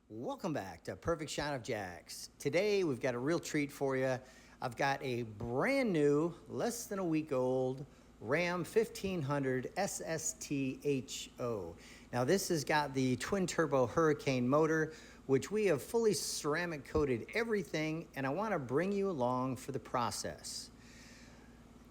Welcome back to Perfect Shot of Jacks. Today we've got a real treat for you. I've got a brand new, less than a week old Ram 1500 SST-HO. Now this has got the twin turbo Hurricane motor, which we have fully ceramic coated everything, and I want to bring you along for the process.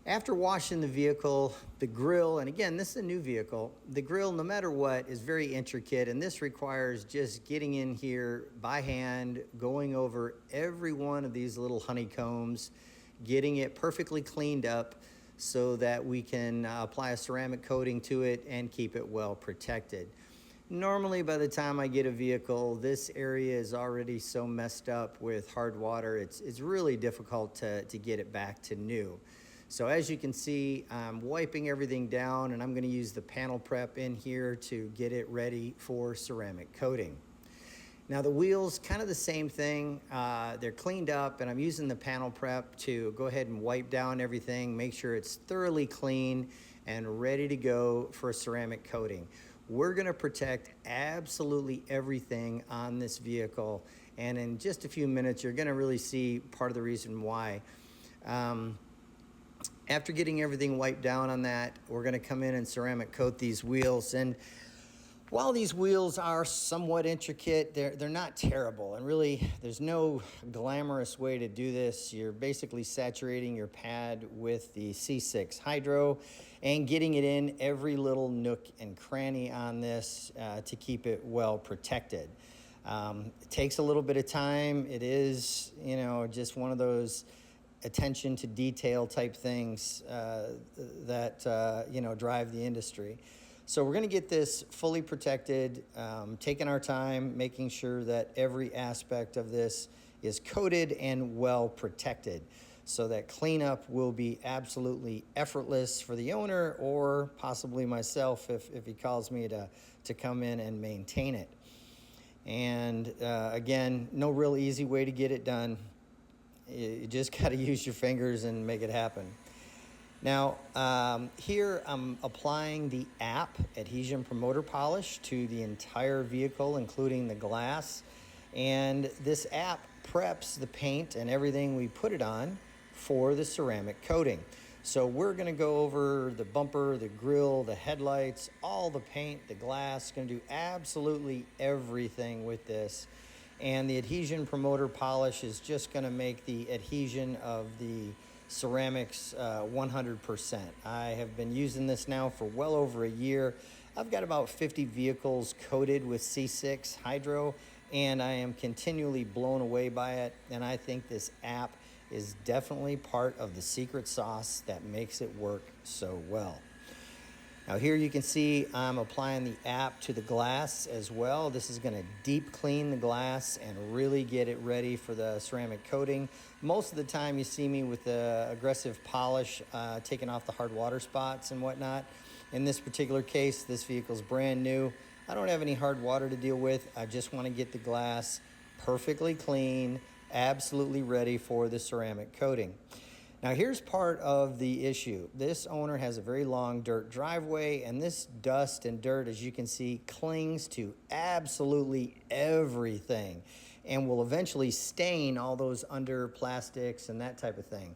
After washing the vehicle, the grill, and again, this is a new vehicle, the grill, no matter what, is very intricate, and this requires just getting in here by hand, going over every one of these little honeycombs, getting it perfectly cleaned up so that we can apply a ceramic coating to it and keep it well protected. Normally, by the time I get a vehicle, this area is already so messed up with hard water, it's really difficult to get it back to new. So as you can see, I'm wiping everything down, and I'm going to use the panel prep in here to get it ready for ceramic coating. Now the wheels, kind of the same thing. They're cleaned up, and I'm using the panel prep to go ahead and wipe down everything, make sure it's thoroughly clean and ready to go for a ceramic coating. We're going to protect absolutely everything on this vehicle, and in just a few minutes you're going to really see part of the reason why. After getting everything wiped down on that, we're going to come in and ceramic coat these wheels. And while these wheels are somewhat intricate, they're not terrible. And really, there's no glamorous way to do this. You're basically saturating your pad with the C6 Hydro and getting it in every little nook and cranny on this to keep it well protected. It takes a little bit of time. It is, just one of those attention to detail type things that drive the industry. So we're going to get this fully protected, taking our time, making sure that every aspect of this is coated and well protected, so that cleanup will be absolutely effortless for the owner, or possibly myself if he calls me to come in and maintain it. And again, no real easy way to get it done. You just got to use your fingers and make it happen. Now, here I'm applying the app adhesion promoter polish to the entire vehicle, including the glass. And this app preps the paint and everything we put it on for the ceramic coating. So we're going to go over the bumper, the grille, the headlights, all the paint, the glass. Going to do absolutely everything with this. And the adhesion promoter polish is just going to make the adhesion of the ceramics 100%. I have been using this now for well over a year. I've got about 50 vehicles coated with C6 Hydro, and I am continually blown away by it. And I think this app is definitely part of the secret sauce that makes it work so well. Now here you can see I'm applying the app to the glass as well. This is going to deep clean the glass and really get it ready for the ceramic coating. Most of the time you see me with the aggressive polish, taking off the hard water spots and whatnot. In this particular case, this vehicle's brand new. I don't have any hard water to deal with. I just want to get the glass perfectly clean, absolutely ready for the ceramic coating. Now here's part of the issue. This owner has a very long dirt driveway, and this dust and dirt, as you can see, clings to absolutely everything and will eventually stain all those under plastics and that type of thing.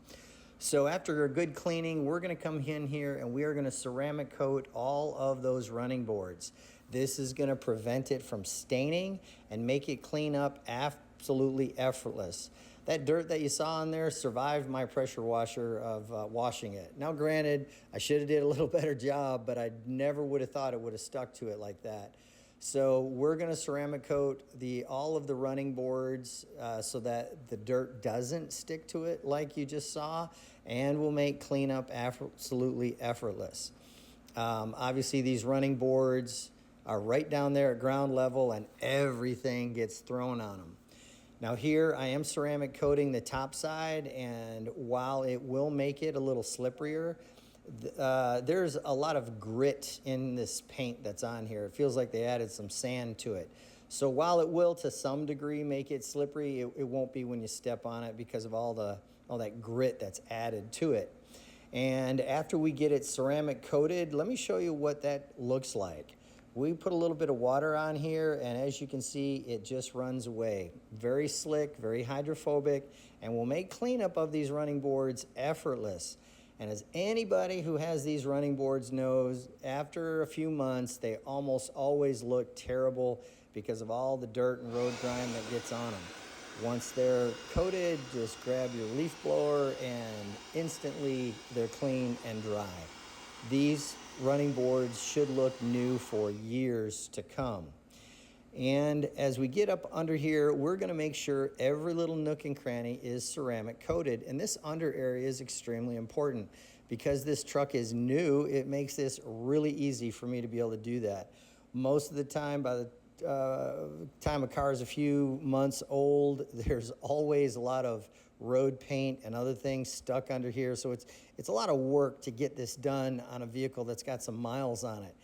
So after a good cleaning, we're going to come in here and we are going to ceramic coat all of those running boards. This is going to prevent it from staining and make it clean up absolutely effortless. That dirt that you saw on there survived my pressure washer of washing it. Now granted, I should have did a little better job, but I never would have thought it would have stuck to it like that. So we're going to ceramic coat all of the running boards so that the dirt doesn't stick to it like you just saw, and we'll make cleanup absolutely effortless. Obviously these running boards are right down there at ground level, and everything gets thrown on them. Now here I am ceramic coating the top side, and while it will make it a little slipperier, there's a lot of grit in this paint that's on here. It feels like they added some sand to it. So while it will to some degree make it slippery, it won't be when you step on it because of all that grit that's added to it. And after we get it ceramic coated, let me show you what that looks like. We put a little bit of water on here, and as you can see, it just runs away. Very slick, very hydrophobic, and will make cleanup of these running boards effortless. And as anybody who has these running boards knows, after a few months, they almost always look terrible because of all the dirt and road grime that gets on them. Once they're coated, just grab your leaf blower and instantly they're clean and dry. These running boards should look new for years to come. And as we get up under here, we're going to make sure every little nook and cranny is ceramic coated. And this under area is extremely important. Because this truck is new, it makes this really easy for me to be able to do that. Most of the time, by the time a car is a few months old, there's always a lot of road paint and other things stuck under here. So it's a lot of work to get this done on a vehicle that's got some miles on it.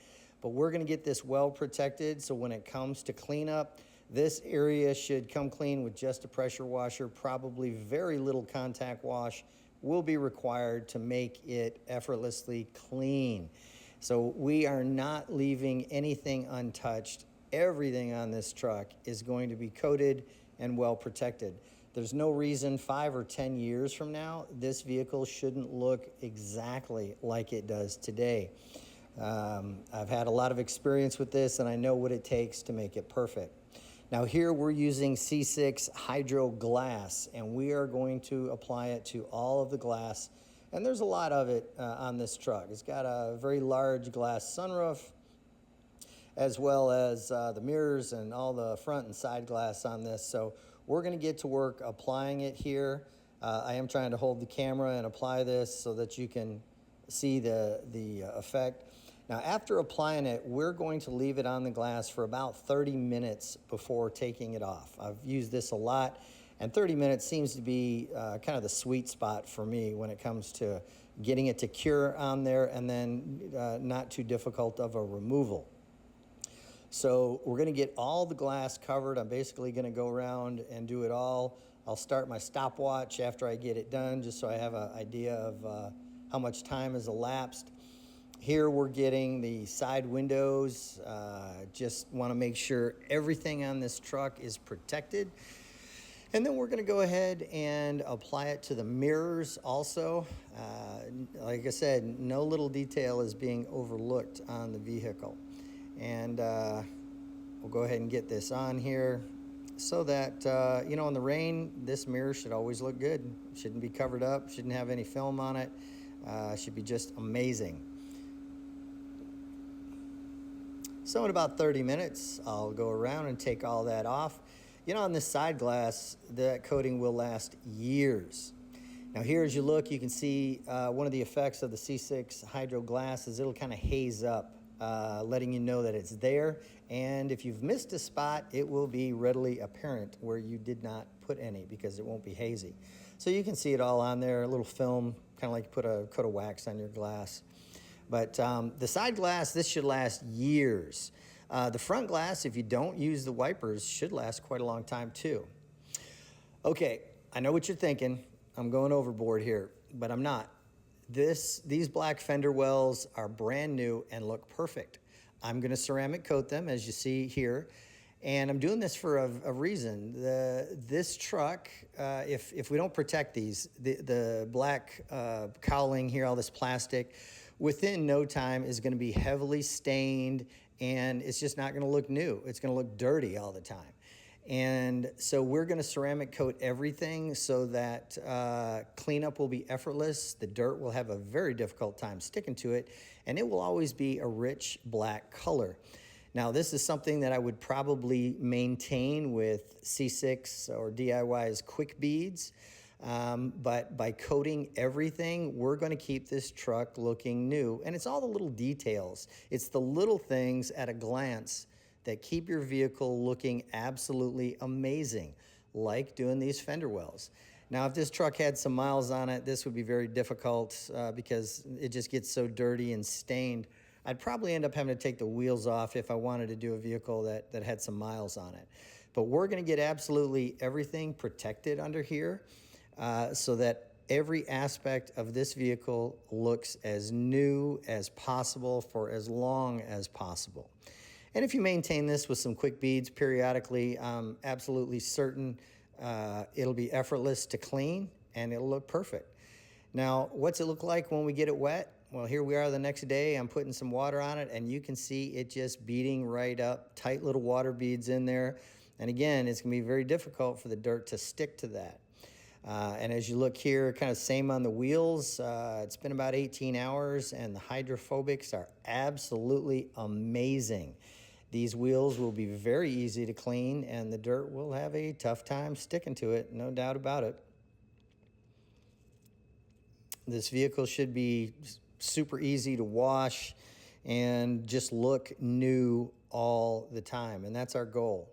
But we're going to get this well protected, so when it comes to cleanup, this area should come clean with just a pressure washer. Probably very little contact wash will be required to make it effortlessly clean. So we are not leaving anything untouched. Everything on this truck is going to be coated and well protected. There's no reason 5 or 10 years from now this vehicle shouldn't look exactly like it does today. I've had a lot of experience with this, and I know what it takes to make it perfect. Now here we're using C6 Hydro Glass, and we are going to apply it to all of the glass. And there's a lot of it on this truck. It's got a very large glass sunroof, as well as the mirrors and all the front and side glass on this. So we're going to get to work applying it here. I am trying to hold the camera and apply this so that you can see the effect. Now, after applying it, we're going to leave it on the glass for about 30 minutes before taking it off. I've used this a lot, and 30 minutes seems to be kind of the sweet spot for me when it comes to getting it to cure on there and then not too difficult of a removal. So we're going to get all the glass covered. I'm basically going to go around and do it all. I'll start my stopwatch after I get it done, just so I have an idea of how much time has elapsed. Here we're getting the side windows. Just want to make sure everything on this truck is protected. And then we're going to go ahead and apply it to the mirrors also. Like I said, no little detail is being overlooked on the vehicle. And we'll go ahead and get this on here so that, you know, in the rain, this mirror should always look good. Shouldn't be covered up, shouldn't have any film on it. Should be just amazing. So in about 30 minutes, I'll go around and take all that off. You know, on this side glass, that coating will last years. Now here as you look, you can see one of the effects of the C6 Hydro Glass is it'll kind of haze up, letting you know that it's there. And if you've missed a spot, it will be readily apparent where you did not put any because it won't be hazy. So you can see it all on there, a little film, kind of like you put a coat of wax on your glass. But the side glass, this should last years. The front glass, if you don't use the wipers, should last quite a long time too. Okay, I know what you're thinking. I'm going overboard here, but I'm not. These black fender wells are brand new and look perfect. I'm gonna ceramic coat them, as you see here. And I'm doing this for a reason. This truck, if we don't protect these, the black cowling here, all this plastic, within no time is going to be heavily stained, and it's just not going to look new. It's going to look dirty all the time. And so we're going to ceramic coat everything so that cleanup will be effortless. The dirt will have a very difficult time sticking to it, and it will always be a rich black color. Now, this is something that I would probably maintain with C6 or DIY's quick beads. But by coating everything, we're going to keep this truck looking new. And it's all the little details. It's the little things at a glance that keep your vehicle looking absolutely amazing, like doing these fender wells. Now, if this truck had some miles on it, this would be very difficult because it just gets so dirty and stained. I'd probably end up having to take the wheels off if I wanted to do a vehicle that had some miles on it. But we're going to get absolutely everything protected under here. So that every aspect of this vehicle looks as new as possible for as long as possible. And if you maintain this with some quick beads periodically, I'm absolutely certain it'll be effortless to clean and it'll look perfect. Now, what's it look like when we get it wet? Well, here we are the next day. I'm putting some water on it, and you can see it just beading right up, tight little water beads in there. And again, it's gonna be very difficult for the dirt to stick to that. And as you look here, kind of same on the wheels. It's been about 18 hours, and the hydrophobics are absolutely amazing. These wheels will be very easy to clean, and the dirt will have a tough time sticking to it, no doubt about it. This vehicle should be super easy to wash and just look new all the time, and that's our goal.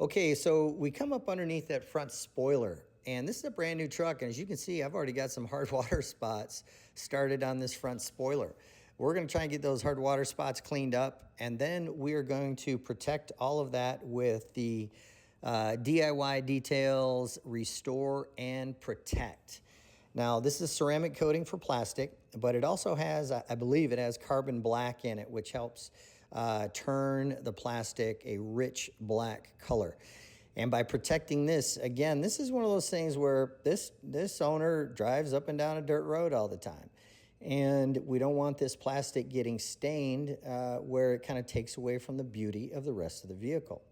Okay, so we come up underneath that front spoiler, and this is a brand new truck, and as you can see, I've already got some hard water spots started on this front spoiler. We're gonna try and get those hard water spots cleaned up, and then we are going to protect all of that with the DIY Details Restore and Protect. Now, this is ceramic coating for plastic, but it also has, I believe it has carbon black in it, which helps turn the plastic a rich black color. And by protecting this, again, this is one of those things where this owner drives up and down a dirt road all the time. And we don't want this plastic getting stained where it kind of takes away from the beauty of the rest of the vehicle.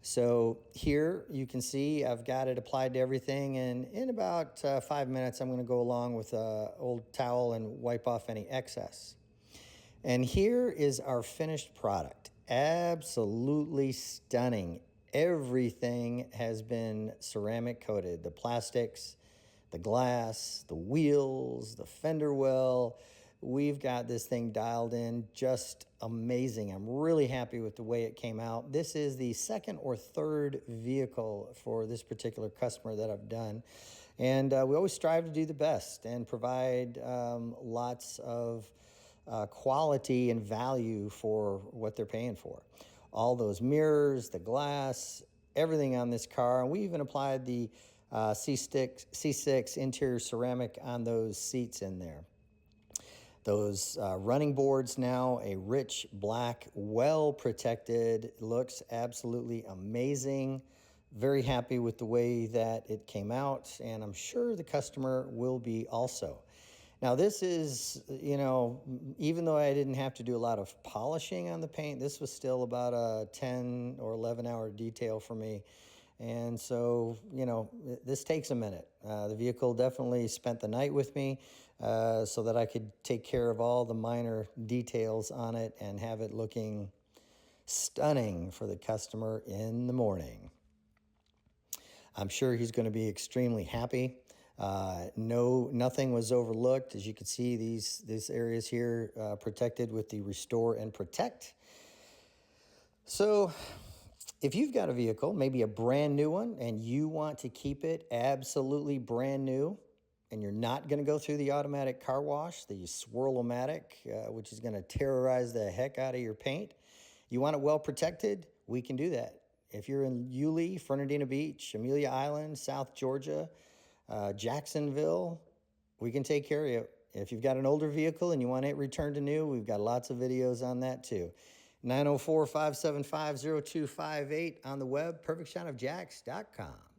So here you can see I've got it applied to everything, and in about 5 minutes I'm going to go along with an old towel and wipe off any excess. And here is our finished product. Absolutely stunning. Everything has been ceramic coated. The plastics, the glass, the wheels, the fender well. We've got this thing dialed in, just amazing. I'm really happy with the way it came out. This is the second or third vehicle for this particular customer that I've done. And we always strive to do the best and provide lots of quality and value for what they're paying for. All those mirrors, the glass, everything on this car. And we even applied the C6 interior ceramic on those seats in there. Those running boards now, a rich black, well protected, looks absolutely amazing. Very happy with the way that it came out, and I'm sure the customer will be also. Now this is, you know, even though I didn't have to do a lot of polishing on the paint, this was still about a 10 or 11 hour detail for me. And so, you know, this takes a minute. The vehicle definitely spent the night with me so that I could take care of all the minor details on it and have it looking stunning for the customer in the morning. I'm sure he's going to be extremely happy. Nothing was overlooked. As you can see, these areas here protected with the Restore and Protect. So if you've got a vehicle, maybe a brand new one, and you want to keep it absolutely brand new, and you're not going to go through the automatic car wash, the Swirl-O-Matic, which is going to terrorize the heck out of your paint, you want it well protected, we can do that. If you're in Yulee, Fernandina Beach, Amelia Island, South Georgia, Jacksonville, we can take care of you. If you've got an older vehicle and you want it returned to new, we've got lots of videos on that too. 904-575-0258 on the web, perfectshotofjacks.com.